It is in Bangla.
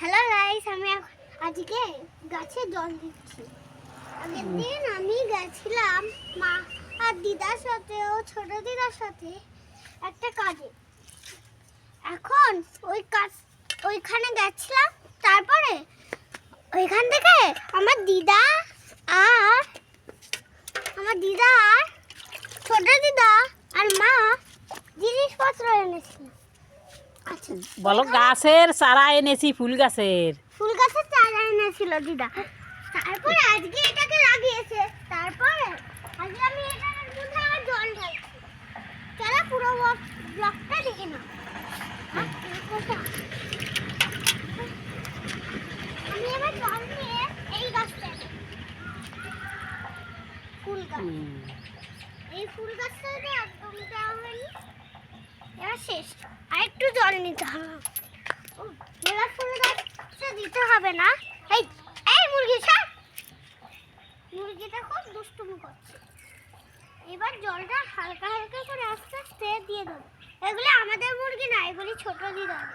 হ্যালো গাইস, আমি আজকে গাছে জল দিচ্ছি। আগের দিন আমি গেছিলাম মা আর দিদার সাথে ও ছোট দিদার সাথে একটা কাজে। এখন ওইখানে গেছিলাম, তারপরে ওইখান থেকে আমার দিদা আর ছোট দিদা আর মা জিনিসপত্র এনেছিল। আচ্ছা বলো, গাছের চারা এনেছি, ফুল গাছের চারা এনেছিল দিদা। তারপরে আজকে এটাকে লাগিয়েছে। তারপরে আজকে আমি এটার মধ্যে আবার জল ঢালছি। চলো পুরো ব্লকটা দেখে নাও। আমি এবার জল নিয়ে এই গাছটা, ফুল গাছ, এই ফুল গাছটাতে একদম দেওয়া হয়নি। এবার শেষ, আর একটু জল নিতে হবে। এবার ফুল গাছটা দিতে হবে না। এই এই মুরগিটা খুব দুষ্টুমি করছে। এবার জলটা হালকা হালকা করে আস্তে আস্তে দিয়ে দেবো। এগুলো আমাদের মুরগি না, এগুলি ছোট দিদার।